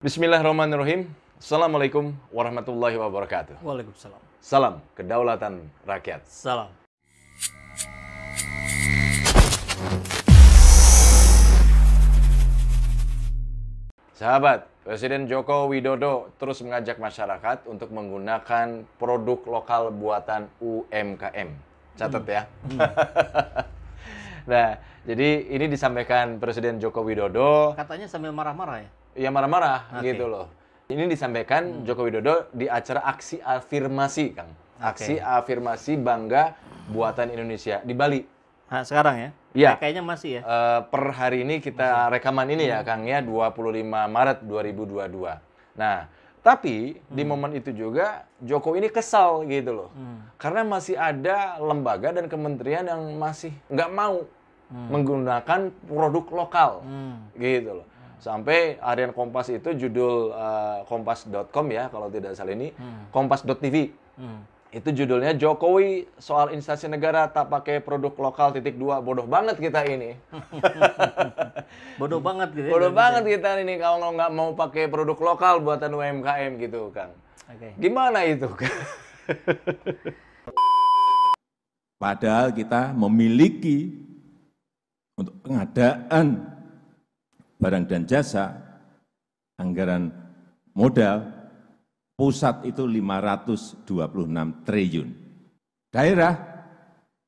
Bismillahirrahmanirrahim. Assalamualaikum warahmatullahi wabarakatuh. Waalaikumsalam. Salam kedaulatan rakyat. Salam. Sahabat, Presiden Joko Widodo terus mengajak masyarakat untuk menggunakan produk lokal buatan UMKM. Catat ya. Nah, jadi ini disampaikan Presiden Joko Widodo. Katanya sambil marah-marah ya? Ya marah-marah Oke. gitu loh. Ini disampaikan Joko Widodo di acara aksi afirmasi, Kang. Aksi Oke. afirmasi bangga buatan Indonesia di Bali. Nah, sekarang ya? Iya. Kayaknya masih ya? Per hari ini kita rekaman ini ya, Kang ya, 25 Maret 2022. Nah, tapi di momen itu juga Jokowi ini kesal gitu loh. Karena masih ada lembaga dan kementerian yang masih nggak mau menggunakan produk lokal gitu loh. Sampai harian Kompas itu judul kompas.com ya kalau tidak salah ini, kompas.tv. Itu judulnya Jokowi soal instansi negara tak pakai produk lokal .2. Bodoh banget kita ini. Bodoh banget gitu ya? Bodoh Gitu banget ya? kita ini kalau nggak mau pakai produk lokal buatan UMKM gitu, Kang. Oke. Gimana itu, Kang? Padahal kita memiliki untuk pengadaan barang dan jasa, anggaran modal, pusat itu 526 triliun. Daerah,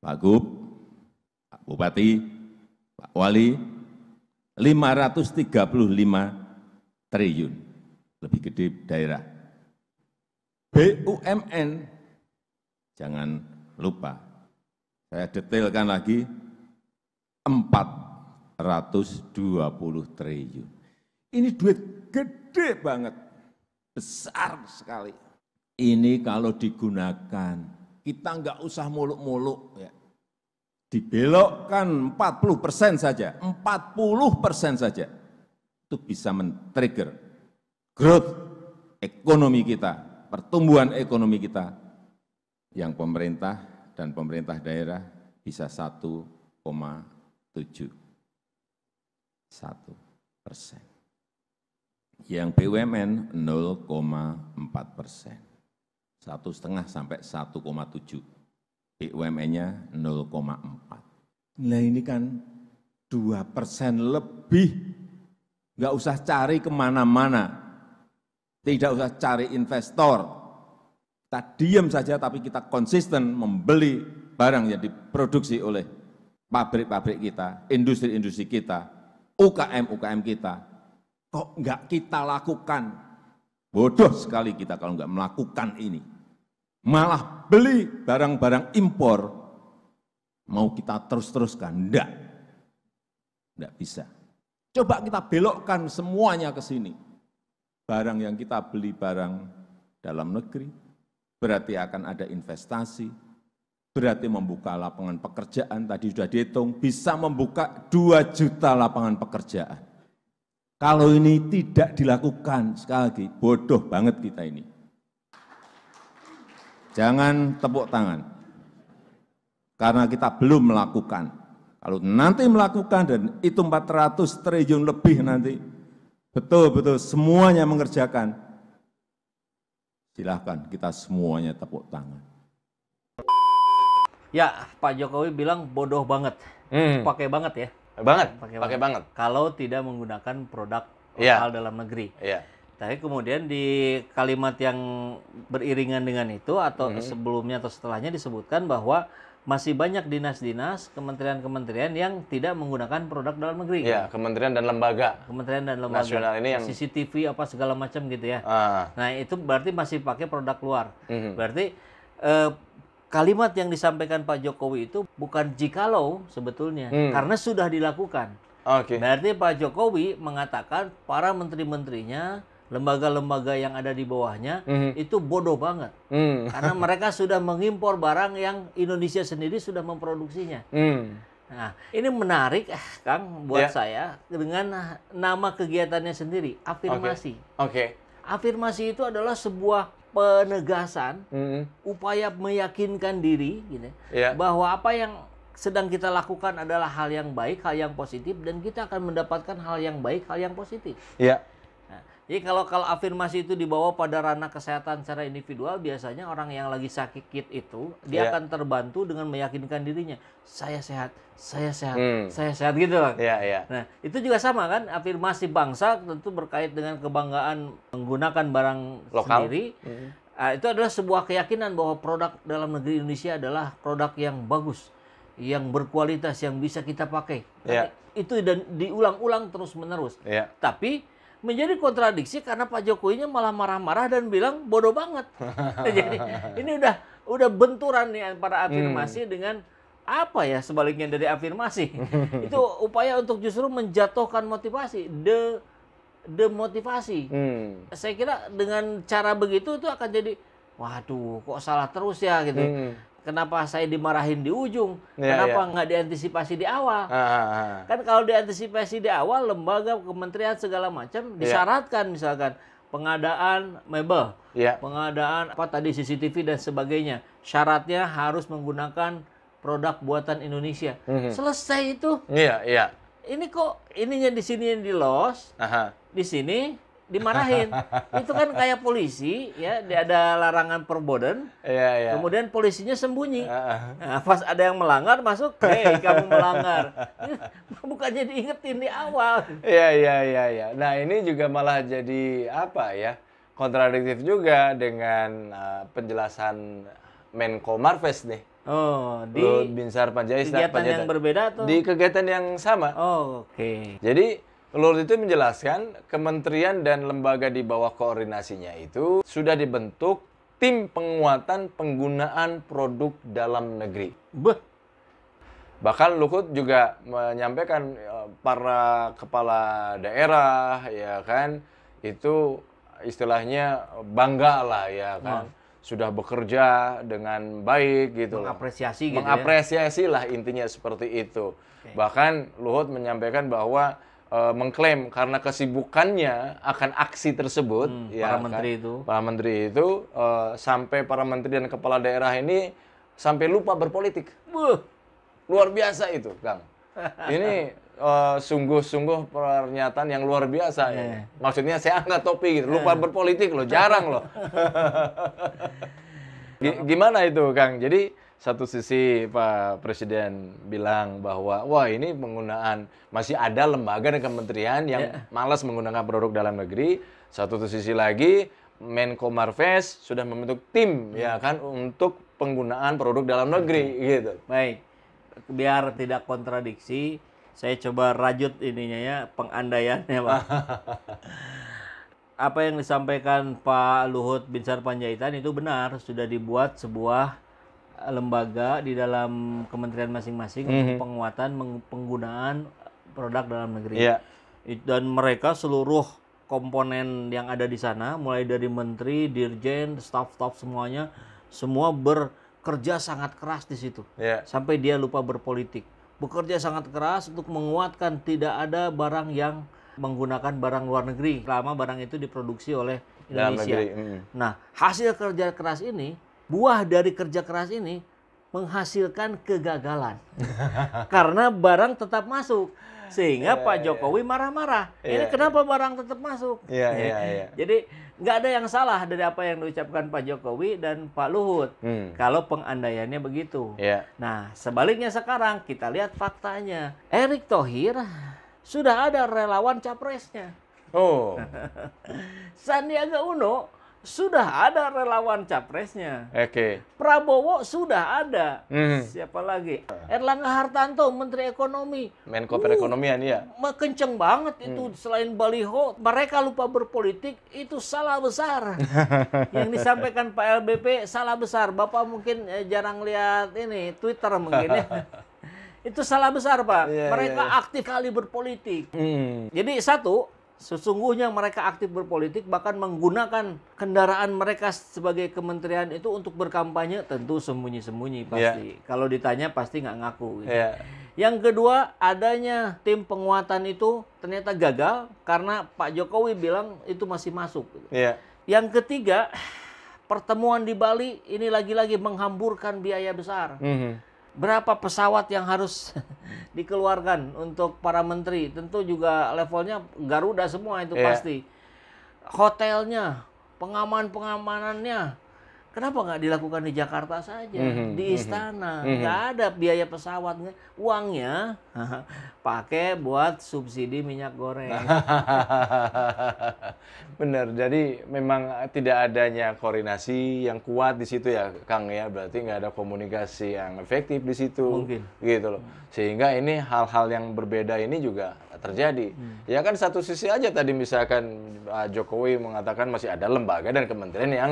Pak Gub, Pak Bupati, Pak Wali, 535 triliun. Lebih gede daerah. BUMN, jangan lupa, saya detailkan lagi, 420 triliun. Ini duit gede banget, besar sekali. Ini kalau digunakan, kita nggak usah muluk-muluk. Ya. Dibelokkan 40% saja, 40% saja. Itu bisa men-trigger growth ekonomi kita, pertumbuhan ekonomi kita. Yang pemerintah dan pemerintah daerah bisa 1,7%. Yang BUMN 0,4%. 1,5 sampai 1,7. BUMN-nya 0,4. Nah ini kan 2% lebih. Nggak usah cari kemana-mana. Tidak usah cari investor. Kita diam saja tapi kita konsisten membeli barang yang diproduksi oleh pabrik-pabrik kita, industri-industri kita, UKM-UKM kita. Kok nggak kita lakukan? Bodoh sekali kita kalau nggak melakukan ini. Malah beli barang-barang impor, mau kita terus-teruskan? Enggak bisa. Coba kita belokkan semuanya ke sini. Barang yang kita beli barang dalam negeri, berarti akan ada investasi, berarti membuka lapangan pekerjaan, tadi sudah dihitung, bisa membuka 2 juta lapangan pekerjaan. Kalau ini tidak dilakukan, sekali lagi, bodoh banget kita ini. Jangan tepuk tangan, karena kita belum melakukan. Kalau nanti melakukan dan itu 400 triliun lebih nanti, betul-betul semuanya mengerjakan, silahkan kita semuanya tepuk tangan. Ya, Pak Jokowi bilang bodoh banget. Pakai banget ya? Pakai banget. Kalau tidak menggunakan produk Iya. lokal dalam negeri. Iya. Tapi kemudian di kalimat yang beriringan dengan itu atau sebelumnya atau setelahnya disebutkan bahwa masih banyak dinas-dinas, kementerian-kementerian yang tidak menggunakan produk dalam negeri. Iya, kementerian dan lembaga. Kementerian dan lembaga. Nasional ini yang- CCTV apa segala macam gitu ya. Ah. Nah, itu berarti masih pakai produk luar. Berarti kalimat yang disampaikan Pak Jokowi itu bukan jikalau sebetulnya, karena sudah dilakukan. Oke. Berarti Pak Jokowi mengatakan para menteri-menterinya, lembaga-lembaga yang ada di bawahnya itu bodoh banget. Karena mereka sudah mengimpor barang yang Indonesia sendiri sudah memproduksinya. Nah, ini menarik, Kang, buat saya dengan nama kegiatannya sendiri, afirmasi. Oke. Afirmasi itu adalah sebuah penegasan, upaya meyakinkan diri, gitu, Iya. bahwa apa yang sedang kita lakukan adalah hal yang baik, hal yang positif, dan kita akan mendapatkan hal yang baik, hal yang positif. Iya. Nah, Jadi kalau afirmasi itu dibawa pada ranah kesehatan secara individual, biasanya orang yang lagi sakit itu dia akan terbantu dengan meyakinkan dirinya, saya sehat, saya sehat, saya sehat gitu loh. Nah, itu juga sama kan, afirmasi bangsa tentu berkait dengan kebanggaan menggunakan barang lokal sendiri. Itu adalah sebuah keyakinan bahwa produk dalam negeri Indonesia adalah produk yang bagus, yang berkualitas, yang bisa kita pakai. Itu dan diulang-ulang terus-menerus. Tapi menjadi kontradiksi karena Pak Jokowinya malah marah-marah dan bilang bodoh banget. Jadi ini udah benturan nih antara afirmasi dengan apa ya sebaliknya dari afirmasi. Itu upaya untuk justru menjatuhkan motivasi, demotivasi. Saya kira dengan cara begitu itu akan jadi, waduh kok salah terus ya gitu. Kenapa saya dimarahin di ujung? Kenapa nggak diantisipasi di awal? Kan kalau diantisipasi di awal, lembaga, kementerian segala macam disyaratkan misalkan pengadaan mebel, pengadaan apa tadi CCTV dan sebagainya. Syaratnya harus menggunakan produk buatan Indonesia. Selesai itu. Ini kok ininya di sini yang di los, di sini dimarahin. Itu kan kayak polisi ya, dia ada larangan perboden, kemudian polisinya sembunyi. Nah, pas ada yang melanggar masuk, hei kamu melanggar. Bukannya diingetin di awal. Nah, ini juga malah jadi apa ya, kontradiktif juga dengan penjelasan Menko Marves nih. Di Luhut Binsar Panjaitan. Kegiatan yang berbeda atau? Di kegiatan yang sama. Oke. Jadi Luhut itu menjelaskan kementerian dan lembaga di bawah koordinasinya itu sudah dibentuk tim penguatan penggunaan produk dalam negeri. Bahkan Luhut juga menyampaikan para kepala daerah ya kan itu istilahnya bangga lah ya kan. Sudah bekerja dengan baik gitu. Mengapresiasi gitu mengapresiasi lah intinya seperti itu. Bahkan Luhut menyampaikan bahwa mengklaim karena kesibukannya akan aksi tersebut para menteri itu sampai para menteri dan kepala daerah ini sampai lupa berpolitik. Luar biasa itu, Kang. Ini sungguh-sungguh pernyataan yang luar biasa ya. Maksudnya saya angkat topi gitu, lupa berpolitik loh, jarang loh. Gimana itu, Kang? Jadi satu sisi Pak Presiden bilang bahwa wah ini penggunaan masih ada lembaga dan kementerian yang malas menggunakan produk dalam negeri. Satu sisi lagi Menko Marves sudah membentuk tim ya kan untuk penggunaan produk dalam negeri gitu. Baik. Biar tidak kontradiksi, saya coba rajut ininya ya, pengandaiannya, Pak. Apa yang disampaikan Pak Luhut Binsar Panjaitan itu benar, sudah dibuat sebuah lembaga di dalam kementerian masing-masing untuk penguatan penggunaan produk dalam negeri. Dan mereka seluruh komponen yang ada di sana, mulai dari menteri, dirjen, staf-staf semuanya, semua bekerja sangat keras di situ. Sampai dia lupa berpolitik. Bekerja sangat keras untuk menguatkan tidak ada barang yang menggunakan barang luar negeri selama barang itu diproduksi oleh Indonesia. Nah, hasil kerja keras ini, buah dari kerja keras ini menghasilkan kegagalan. Karena barang tetap masuk. Sehingga Pak Jokowi marah-marah. Ini kenapa barang tetap masuk? Jadi nggak ada yang salah dari apa yang diucapkan Pak Jokowi dan Pak Luhut. Kalau pengandaiannya begitu. Nah, sebaliknya sekarang kita lihat faktanya. Erick Thohir sudah ada relawan capresnya. Sandiaga Uno sudah ada relawan capresnya. Prabowo sudah ada. Siapa lagi? Erlangga Hartanto, Menteri Ekonomi. Menko Perekonomian, ya. Kenceng banget itu. Selain baliho, mereka lupa berpolitik. Itu salah besar. Yang disampaikan Pak LBP salah besar. Bapak mungkin jarang lihat ini Twitter mungkin ya. Itu salah besar, Pak. Mereka aktif kali berpolitik. Jadi satu, sesungguhnya mereka aktif berpolitik, bahkan menggunakan kendaraan mereka sebagai kementerian itu untuk berkampanye, tentu sembunyi-sembunyi pasti. Kalau ditanya pasti nggak ngaku. Gitu. Yang kedua, adanya tim penguatan itu ternyata gagal karena Pak Jokowi bilang itu masih masuk. Yang ketiga, pertemuan di Bali ini lagi-lagi menghamburkan biaya besar. Berapa pesawat yang harus dikeluarkan untuk para menteri? Tentu juga levelnya Garuda semua itu pasti. hotelnya, pengamanannya. Kenapa nggak dilakukan di Jakarta saja, di istana? Nggak ada biaya pesawatnya, uangnya pakai buat subsidi minyak goreng. Benar, jadi memang tidak adanya koordinasi yang kuat di situ ya, Kang ya. Berarti nggak ada komunikasi yang efektif di situ. Mungkin. Gitu loh. Sehingga ini hal-hal yang berbeda ini juga terjadi. Ya kan satu sisi aja tadi misalkan Jokowi mengatakan masih ada lembaga dan kementerian yang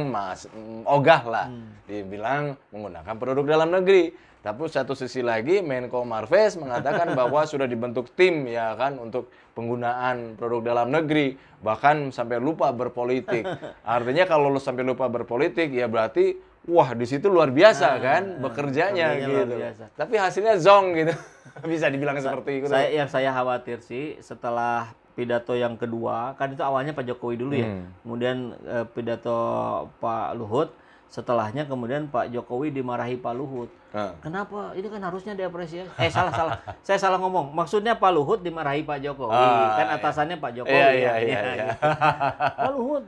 ogah lah dibilang menggunakan produk dalam negeri. Tapi satu sisi lagi Menko Marves mengatakan bahwa sudah dibentuk tim ya kan untuk penggunaan produk dalam negeri, bahkan sampai lupa berpolitik. Artinya kalau lu sampai lupa berpolitik ya berarti wah di situ luar biasa kan bekerjanya gitu. Tapi hasilnya zong gitu. Bisa dibilang seperti itu. Yang saya khawatir sih setelah pidato yang kedua, kan itu awalnya Pak Jokowi dulu ya. Kemudian pidato Pak Luhut, setelahnya kemudian Pak Jokowi dimarahi Pak Luhut. Kenapa? Ini kan harusnya diapresiasi. Salah. Saya salah ngomong. Maksudnya Pak Luhut dimarahi Pak Jokowi. Kan atasannya Pak Jokowi. Iya. Pak Luhut,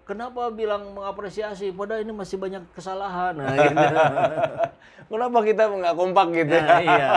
kenapa bilang mengapresiasi? Padahal ini masih banyak kesalahan. Nah, gitu. Kenapa kita nggak kompak gitu? Nah, iya.